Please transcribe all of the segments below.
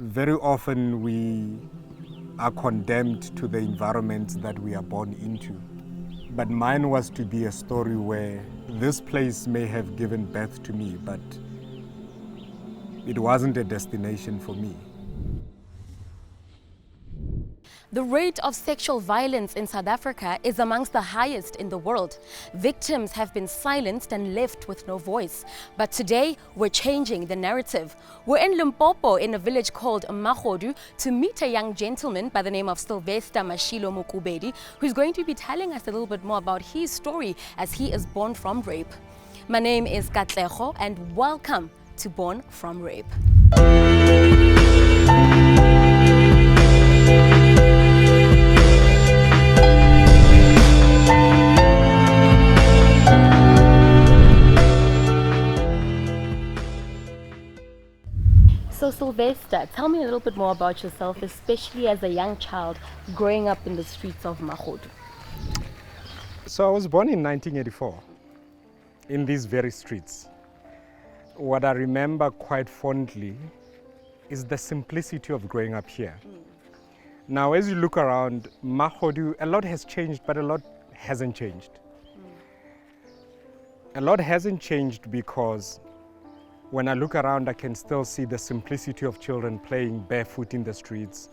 Very often we are condemned to the environment that we are born into. But mine was to be a story where this place may have given birth to me, but it wasn't a destination for me. The rate of sexual violence in South Africa is amongst the highest in the world. Victims have been silenced and left with no voice. But today, we're changing the narrative. We're in Limpopo in a village called Magodu to meet a young gentleman by the name of Sylvester Mashilo Mukubedi, who's going to be telling us a little bit more about his story as he is born from rape. My name is Katlego and welcome to Born from Rape. So Sylvester, tell me a little bit more about yourself, especially as a young child growing up in the streets of Magodu. So I was born in 1984 in these very streets. What I remember quite fondly is the simplicity of growing up here. Now, as you look around Magodu, a lot has changed, but a lot hasn't changed. A lot hasn't changed because when I look around, I can still see the simplicity of children playing barefoot in the streets,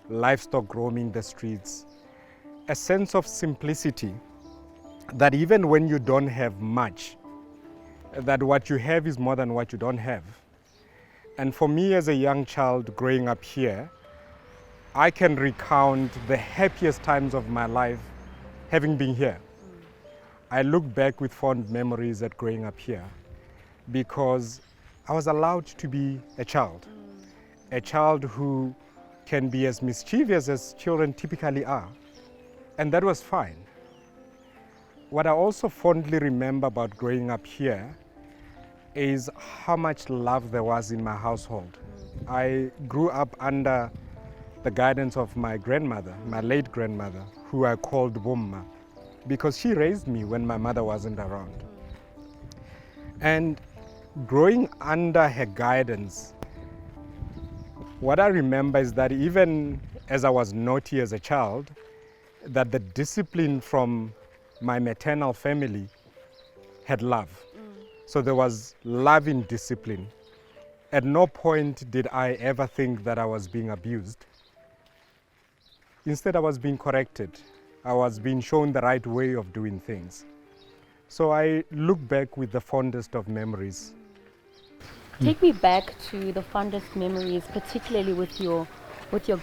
livestock roaming the streets, a sense of simplicity that even when you don't have much, that what you have is more than what you don't have. And for me as a young child growing up here, I can recount the happiest times of my life having been here. I look back with fond memories at growing up here because I was allowed to be a child who can be as mischievous as children typically are. And that was fine. What I also fondly remember about growing up here is how much love there was in my household. I grew up under the guidance of my grandmother, my late grandmother, who I called Bumma, because she raised me when my mother wasn't around. And growing under her guidance, what I remember is that even as I was naughty as a child, that the discipline from my maternal family had love. So there was love in discipline. At no point did I ever think that I was being abused. Instead, I was being corrected. I was being shown the right way of doing things. So I look back with the fondest of memories. Take me back to the fondest memories, particularly with your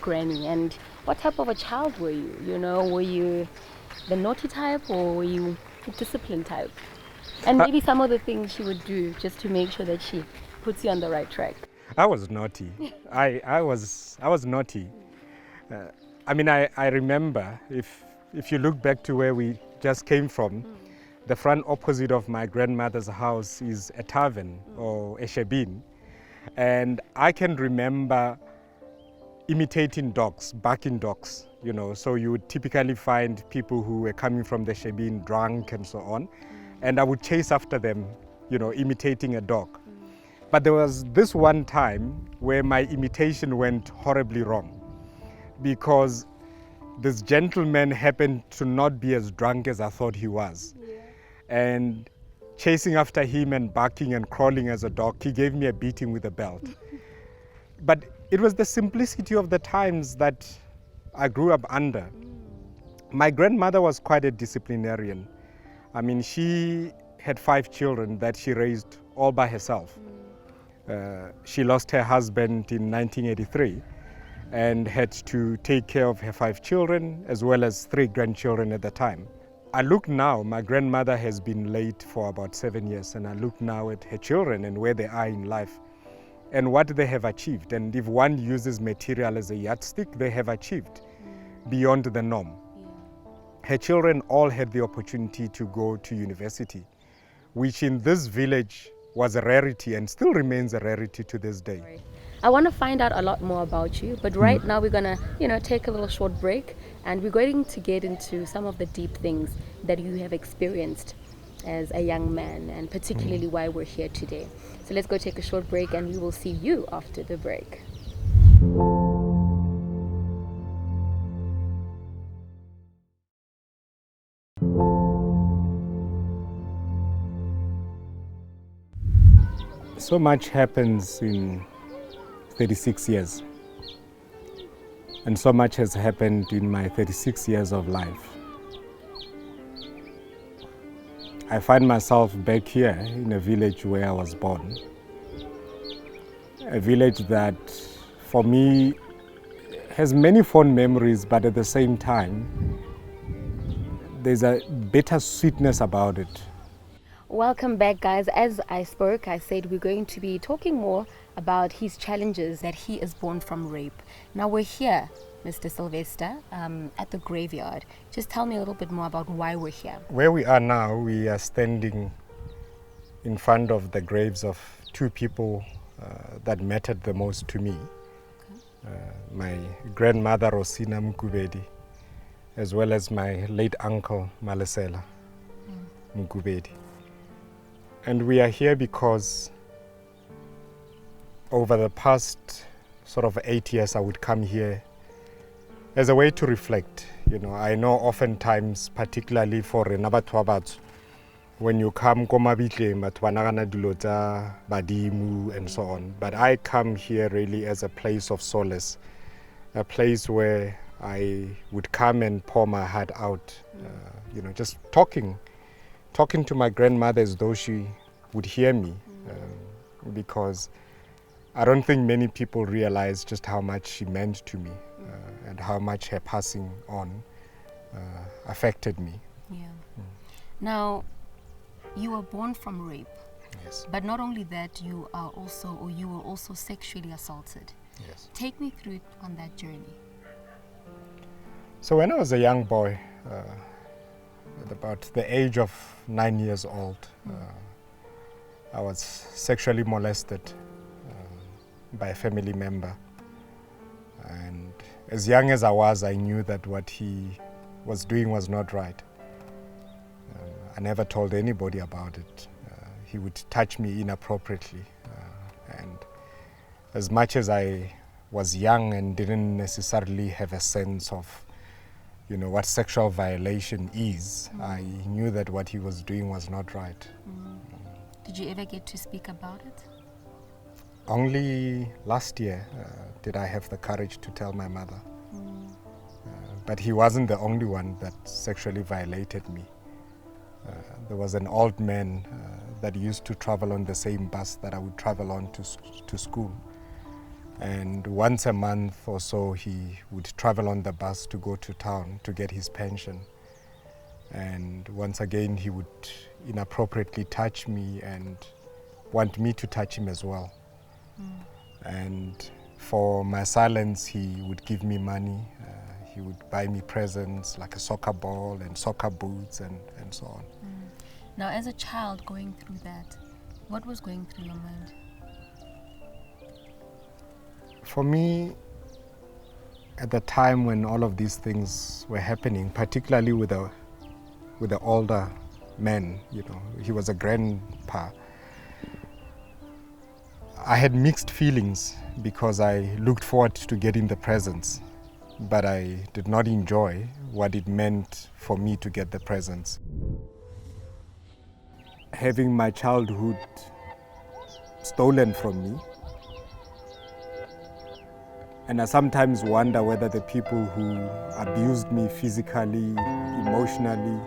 granny. And what type of a child were you? You know, were you the naughty type or were you the disciplined type? And maybe some of the things she would do just to make sure that she puts you on the right track. I was naughty. I was naughty. I remember, if you look back to where we just came from, the front opposite of my grandmother's house is a tavern or a shebeen. And I can remember imitating dogs, barking dogs, you know. So you would typically find people who were coming from the shebeen drunk and so on. And I would chase after them, you know, imitating a dog. But there was this one time where my imitation went horribly wrong because this gentleman happened to not be as drunk as I thought he was. And chasing after him and barking and crawling as a dog, he gave me a beating with a belt. But it was the simplicity of the times that I grew up under. My grandmother was quite a disciplinarian. I mean, she had 5 children that she raised all by herself. She lost her husband in 1983 and had to take care of her 5 children as well as 3 grandchildren at the time. I look now, my grandmother has been late for about 7 years, and I look now at her children and where they are in life and what they have achieved. And if one uses material as a yardstick, they have achieved beyond the norm. Her children all had the opportunity to go to university, which in this village was a rarity and still remains a rarity to this day. I want to find out a lot more about you, but right now we're going to, take a little short break and we're going to get into some of the deep things that you have experienced as a young man and particularly why we're here today. So let's go take a short break and we will see you after the break. So much happens in 36 years. And so much has happened in my 36 years of life. I find myself back here in a village where I was born. A village that, for me, has many fond memories, but at the same time, there's a bitter sweetness about it. Welcome back, guys. As I spoke, I said we're going to be talking more about his challenges that he is born from rape. Now we're here, Mr. Sylvester, at the graveyard. Just tell me a little bit more about why we're here. Where we are now, we are standing in front of the graves of two people that mattered the most to me. Okay. My grandmother, Rosina Mkubedi, as well as my late uncle, Malesela Mkubedi. And we are here because over the past sort of 8 years, I would come here as a way to reflect. You know, I know oftentimes, particularly for Renabatwabat, when you come Komabitle, Matwanagana Dulota, Badimu, and so on. But I come here really as a place of solace, a place where I would come and pour my heart out, you know, just talking to my grandmother as though she would hear me, because I don't think many people realize just how much she meant to me and how much her passing on affected me. Yeah. Now, you were born from rape. Yes. But not only that, you were also sexually assaulted. Yes. Take me through on that journey. So when I was a young boy, at about the age of 9 years old, I was sexually molested by a family member. And as young as I was, I knew that what he was doing was not right. I never told anybody about it. He would touch me inappropriately. And as much as I was young and didn't necessarily have a sense of, you know, what sexual violation is, I knew that what he was doing was not right. Did you ever get to speak about it? Only last year did I have the courage to tell my mother. But he wasn't the only one that sexually violated me. There was an old man that used to travel on the same bus that I would travel on to school. And once a month or so, he would travel on the bus to go to town to get his pension. And once again, he would inappropriately touch me and want me to touch him as well. And for my silence, he would give me money. He would buy me presents like a soccer ball and soccer boots and so on. Now, as a child going through that, what was going through your mind? For me, at the time when all of these things were happening, particularly with the older man, you know, he was a grandpa, I had mixed feelings because I looked forward to getting the presents, but I did not enjoy what it meant for me to get the presents. Having my childhood stolen from me, and I sometimes wonder whether the people who abused me physically, emotionally,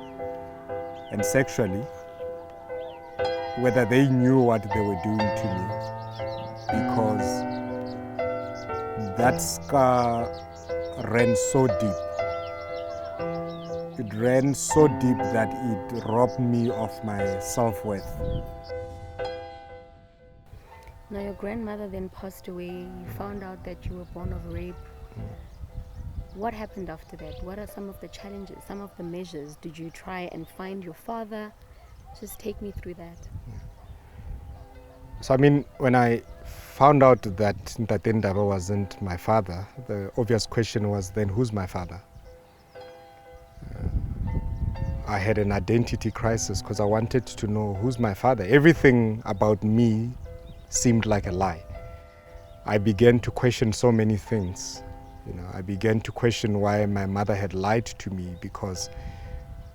and sexually, whether they knew what they were doing to me. Because that scar ran so deep. It ran so deep that it robbed me of my self-worth. Now, your grandmother then passed away. You found out that you were born of rape. What happened after that? What are some of the challenges, some of the measures? Did you try and find your father? Just take me through that. So, I mean, when I found out that Ntate Ndaba wasn't my father, the obvious question was then, who's my father? I had an identity crisis because I wanted to know who's my father. Everything about me seemed like a lie. I began to question so many things. You know, I began to question why my mother had lied to me, because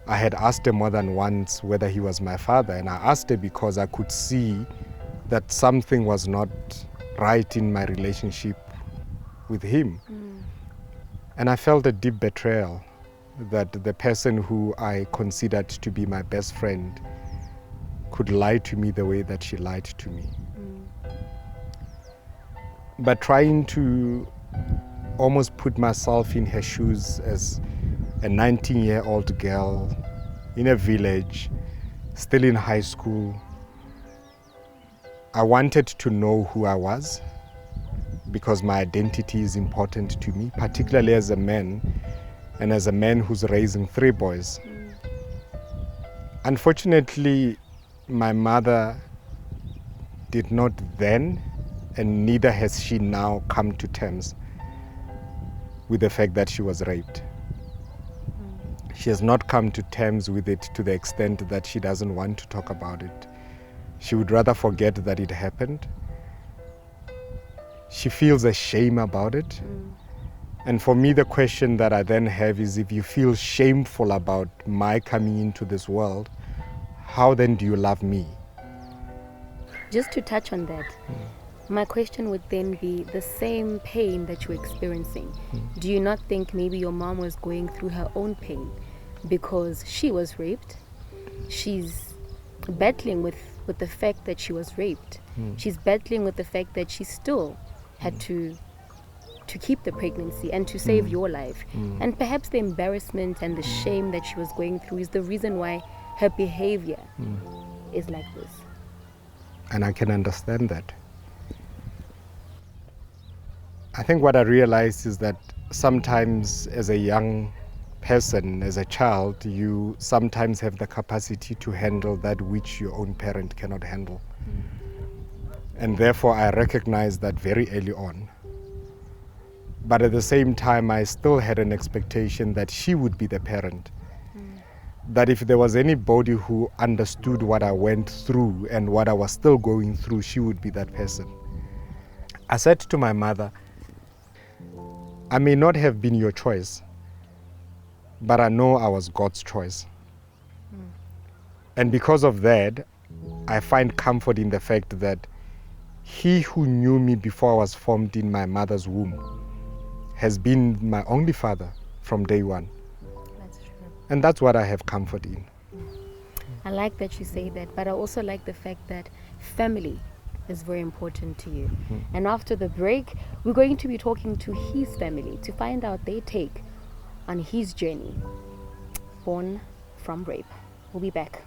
I had asked her more than once whether he was my father, and I asked her because I could see that something was not right in my relationship with him. And I felt a deep betrayal that the person who I considered to be my best friend could lie to me the way that she lied to me. But trying to almost put myself in her shoes as a 19-year-old girl in a village, still in high school, I wanted to know who I was, because my identity is important to me, particularly as a man, and as a man who's raising 3 boys. Unfortunately, my mother did not then, and neither has she now, come to terms with the fact that she was raped. She has not come to terms with it to the extent that she doesn't want to talk about it. She would rather forget that it happened. She feels a shame about it. And for me, the question that I then have is, if you feel shameful about my coming into this world, how then do you love me? Just to touch on that, my question would then be the same pain that you're experiencing. Do you not think maybe your mom was going through her own pain because she was raped? She's battling with the fact that she was raped. She's battling with the fact that she still had to keep the pregnancy and to save your life. And perhaps the embarrassment and the shame that she was going through is the reason why her behavior is like this. And I can understand that. I think what I realized is that sometimes as a young person, as a child, you sometimes have the capacity to handle that which your own parent cannot handle. And therefore I recognized that very early on. But at the same time, I still had an expectation that she would be the parent. That if there was anybody who understood what I went through and what I was still going through, she would be that person. I said to my mother, I may not have been your choice, but I know I was God's choice. And because of that, I find comfort in the fact that He who knew me before I was formed in my mother's womb has been my only father from day one. That's true. And that's what I have comfort in. I like that you say that, but I also like the fact that family is very important to you. And after the break, we're going to be talking to his family to find out their take on his journey, born from rape. We'll be back.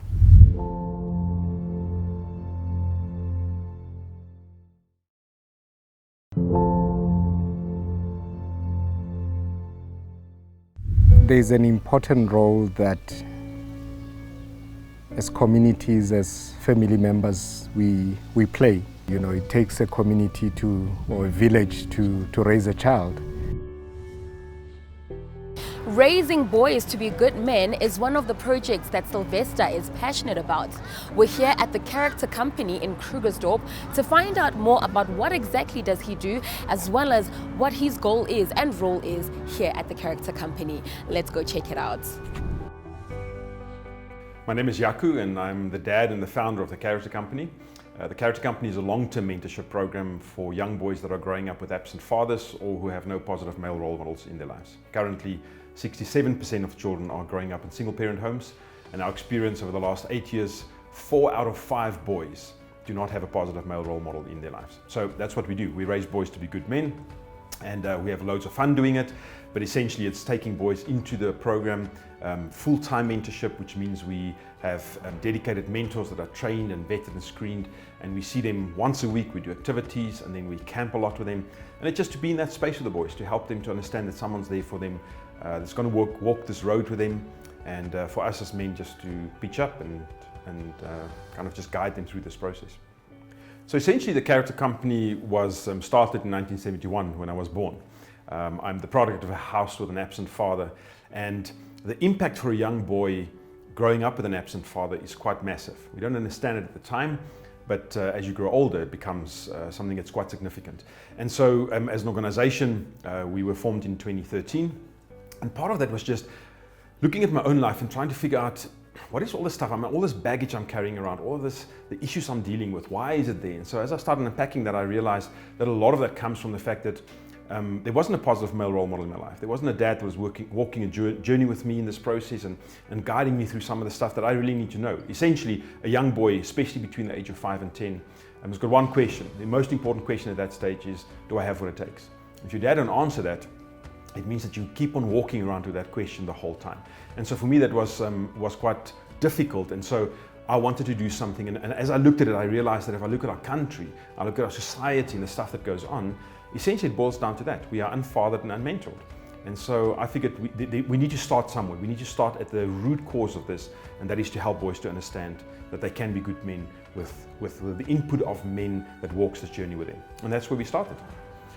There's an important role that as communities, as family members, we play. You know, it takes a community or a village to raise a child. Raising boys to be good men is one of the projects that Sylvester is passionate about. We're here at the Character Company in Krugersdorp to find out more about what exactly does he do, as well as what his goal is and role is here at the Character Company. Let's go check it out. My name is Yaku and I'm the dad and the founder of the Character Company. The Character Company is a long-term mentorship program for young boys that are growing up with absent fathers or who have no positive male role models in their lives. Currently, 67% of children are growing up in single-parent homes, and our experience over the last 8 years, 4 out of 5 boys do not have a positive male role model in their lives. So that's what we do. We raise boys to be good men, and we have loads of fun doing it, but essentially it's taking boys into the program, full-time mentorship, which means we have dedicated mentors that are trained and vetted and screened, and we see them once a week. We do activities, and then we camp a lot with them, and it's just to be in that space with the boys, to help them to understand that someone's there for them, that's going to walk this road with them, and for us as men just to pitch up and kind of just guide them through this process. So essentially the Character Company was started in 1971 when I was born. I'm the product of a house with an absent father, and the impact for a young boy growing up with an absent father is quite massive. We don't understand it at the time, but as you grow older, it becomes something that's quite significant. And so as an organization, we were formed in 2013, and part of that was just looking at my own life and trying to figure out, what is all this stuff? I mean, all this baggage I'm carrying around, all this, the issues I'm dealing with, why is it there? And so as I started unpacking that, I realized that a lot of that comes from the fact that there wasn't a positive male role model in my life. There wasn't a dad that was walking a journey with me in this process and guiding me through some of the stuff that I really need to know. Essentially, a young boy, especially between the age of 5 and 10, has got one question. The most important question at that stage is, do I have what it takes? If your dad don't answer that, it means that you keep on walking around with that question the whole time. And so for me, that was quite difficult. And so I wanted to do something. And as I looked at it, I realized that if I look at our country, I look at our society and the stuff that goes on, essentially it boils down to that. We are unfathered and unmentored. And so I figured we need to start somewhere. We need to start at the root cause of this, and that is to help boys to understand that they can be good men with the input of men that walks this journey with them. And that's where we started.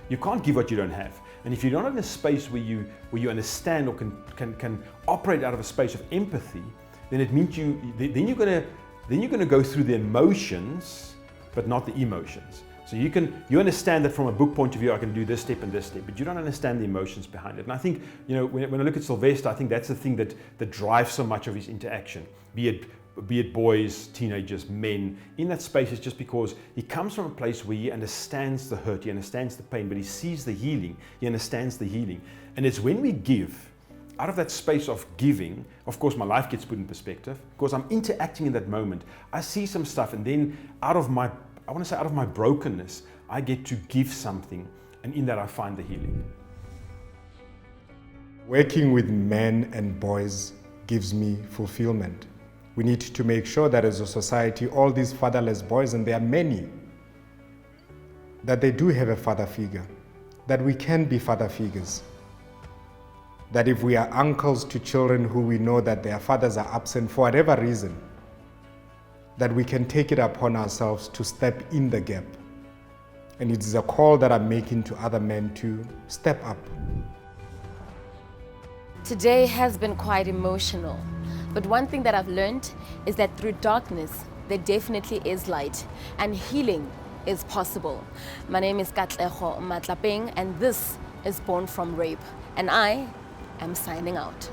You can't give what you don't have. And if you're not in a space where you understand or can operate out of a space of empathy, then it means then you're gonna go through the emotions, but not the emotions. So you understand that from a book point of view, I can do this step and this step, but you don't understand the emotions behind it. And I think, when I look at Sylvester, I think that's the thing that drives so much of his interaction, be it boys, teenagers, men. In that space, it's just because he comes from a place where he understands the hurt, he understands the pain, but he sees the healing, he understands the healing. And it's when we give, out of that space of giving, of course, my life gets put in perspective, because I'm interacting in that moment. I see some stuff, and then out of my brokenness, I get to give something, and in that I find the healing. Working with men and boys gives me fulfillment. We need to make sure that as a society, all these fatherless boys, and there are many, that they do have a father figure, that we can be father figures. That if we are uncles to children who we know that their fathers are absent for whatever reason, that we can take it upon ourselves to step in the gap. And it is a call that I'm making to other men to step up. Today has been quite emotional, but one thing that I've learned is that through darkness, there definitely is light, and healing is possible. My name is Katlego Matlapeng, and this is Born from Rape, and I am signing out.